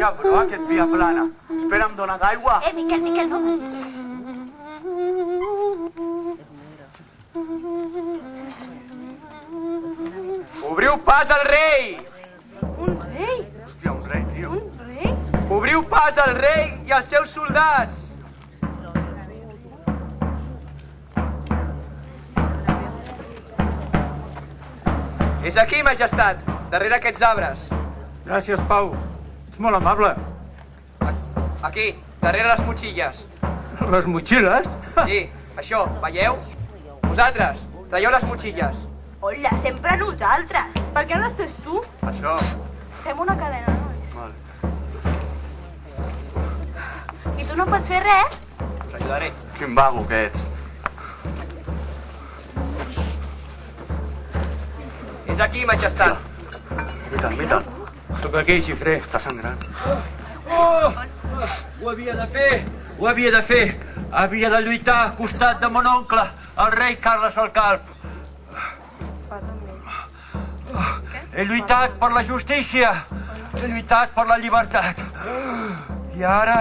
bro, aquest via plana. Espera, em dones aigua? Miquel, no. Obriu pas al rei! Un rei? Hòstia, un rei, tio. Un rei? Obriu pas al rei i als seus soldats! És aquí, majestat, darrere aquests arbres. Gràcies, Pau. Ets molt amable. Aquí, darrere les motxilles. Les motxilles? Sí, això, veieu? Vosaltres, traieu les motxilles. Hola, sempre nosaltres. Per què no les tens tu? Això. Fem una cadena, nois. Vale. I tu no pots fer res? Us ajudaré. Quin vago que ets. És aquí, majestat. Mira. Sóc aquí, xifrer. Està sangrant. Ho havia de fer. Havia de lluitar al costat de mon oncle, el rei Carles el Calb. He lluitat per la justícia. He lluitat per la llibertat. I ara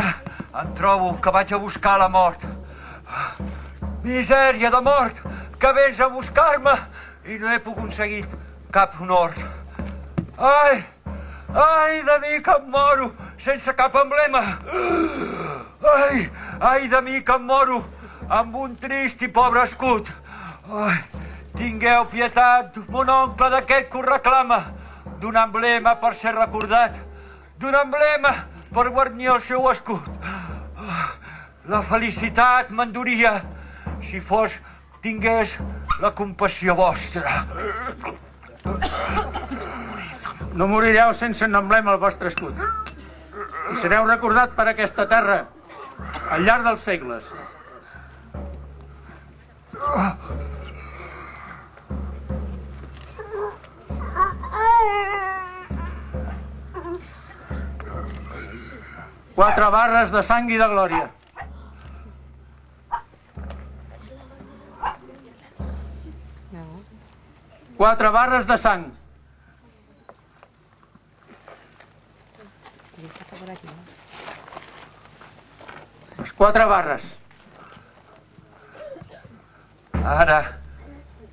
em trobo que vaig a buscar la mort. Misèria de mort, que vens a buscar-me i no he aconseguit cap honor. Ai de mi que em moro sense cap emblema. Ai de mi que em moro amb un trist i pobre escut. Tingueu pietat, mon oncle, d'aquest que ho reclama, d'un emblema per ser recordat, d'un emblema per guarnir el seu escut. La felicitat m'enduria si tingués la compassió vostra. No morireu sense un emblema al vostre escut. I sereu recordat per aquesta terra al llarg dels segles. Quatre barres de sang i de glòria. Quatre barres de sang. Les quatre barres. Ara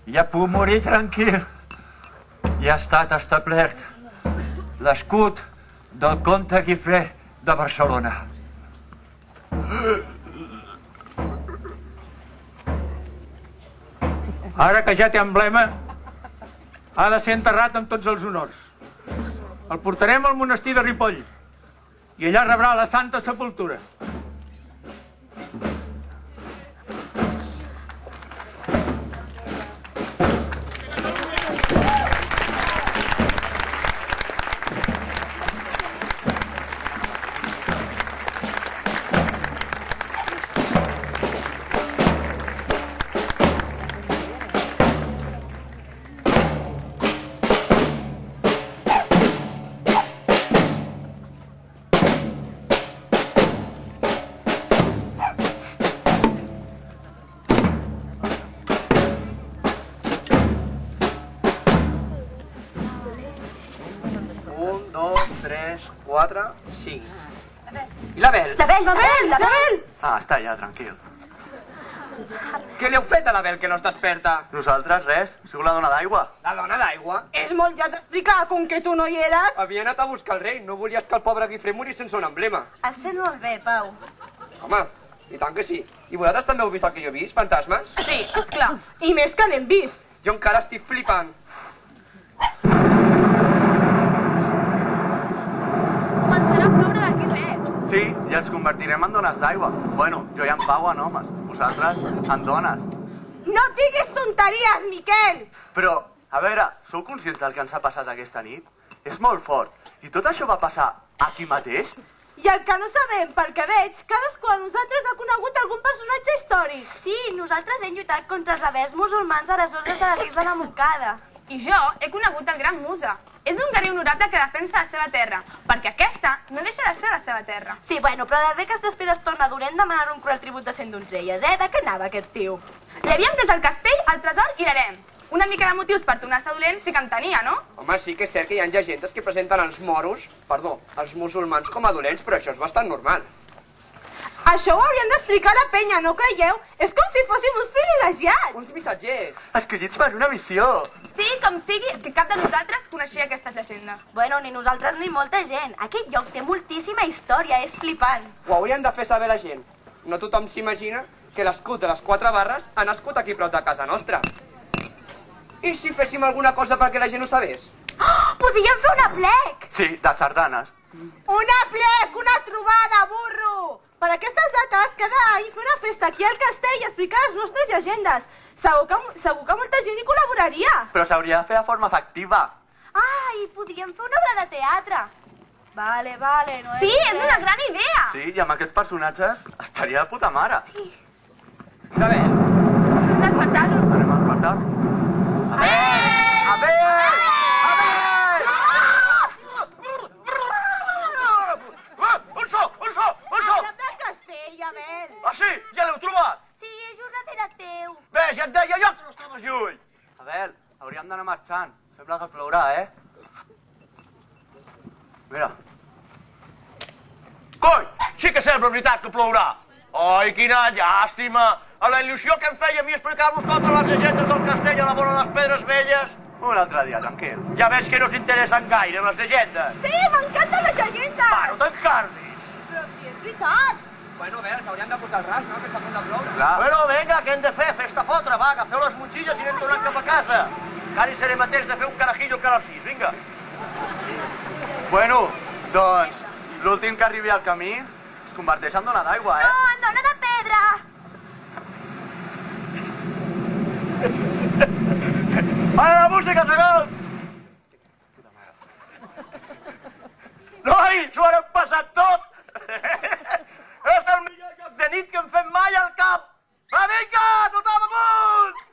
ja puc morir tranquil. Ja ha estat establert l'escut del comte Guifré de Barcelona. Ara que ja té emblema, ha de ser enterrat amb tots els honors. El portarem al monestir de Ripoll i allà rebrà la santa sepultura. I l'Abel? L'Abel! Ah, està allà, tranquil. Què li heu fet a l'Abel que no es desperta? Nosaltres, res. Sou la dona d'aigua. La dona d'aigua? És molt llarg d'explicar, com que tu no hi eres. Havia anat a buscar el rei, no volies que el pobre Guifré morís sense un emblema. Has fet molt bé, Pau. Home, i tant que sí. I vosaltres també heu vist el que jo he vist, fantasmes? Sí, esclar. I més que n'hem vist. Jo encara estic flipant. Començarà a ploure d'aquí res. Sí, i ens convertirem en dones d'aigua. Bueno, jo ja en Pau en homes, vosaltres en dones. No diguis tonteries, Miquel! Però, a veure, sou conscients del que ens ha passat aquesta nit? És molt fort. I tot això va passar aquí mateix? I el que no sabem, pel que veig, cadascú de nosaltres ha conegut algun personatge històric. Sí, nosaltres hem lluitat contra els rebels musulmans heresos des de la Guerra de la Montcada. I jo he conegut el gran Musa. És un guerrer honorable que defensa la seva terra, perquè aquesta no deixa de ser la seva terra. Sí, bueno, però de bé que després torna dolent demanar un cruel tribut de 100 donzelles, eh? De què anava aquest tio? Li havíem pres el castell, el tresor i l'harem. una mica de motius per tornar-se dolent sí que en tenia, no? Home, sí que és cert que hi ha llegendes que presenten els els musulmans com a dolents, però això és bastant normal. Això ho haurien d'explicar a la penya, no creieu? És com si fóssim uns privilegiats. Uns missatgers. Escollits per una missió. Sí, com sigui, és que cap de nosaltres coneixia aquestes llegendes. Bueno, ni nosaltres ni molta gent. Aquest lloc té moltíssima història, és flipant. Ho haurien de fer saber la gent. No tothom s'imagina que l'escut de les 4 barres ha nascut aquí prop de casa nostra. I si féssim alguna cosa perquè la gent ho sabés? Oh, podríem fer un aplec! Sí, de sardanes. Un aplec, una trobada, burro! Per aquestes dates, cada any fer una festa aquí al castell i explicar les nostres llegendes. Segur que molta gent hi col·laboraria. Però s'hauria de fer de forma efectiva. Ah, i podríem fer una obra de teatre. Vale, no Sí, és una gran idea! Sí, i amb aquests personatges estaria de puta mare. Sí. A veure, Despertar-lo. Anem a despertar. On som del castell, Abel. Ah, sí? Ja l'heu trobat? Sí, és just darrere teu. Bé, ja et deia jo que no estava lluny. Abel, hauríem d'anar marxant. Sembla que plourà, Mira. Coi, sí que sembla veritat que plourà. Ai, quina llàstima. A la il·lusió que em feia a mi explicar-vos totes les llegendes del castell a la vora de les Pedres Velles. Un altre dia, tranquil. Ja veig que no us interessen gaire les llegendes. Sí, m'encanten les llegendes. Va, no t'encarnis. Però si és veritat. bueno, a veure, s'haurien de posar el ras, no?, que està a punt de ploure. Clar. Bueno, vinga, què hem de fer? Festa fotre, va, agafeu les motxilles i anem tornant cap a casa. Que ara hi seré mateix de fer un carajillo que a les 6, vinga. Bueno, doncs, l'últim que arribi al camí es converteix en dona d'aigua, No, en dona de pedra. Para la música, segon! Noi, s'ho han passat tot! És el millor joc de nit que hem fet mai al camp! Va, vinga, tothom amunt!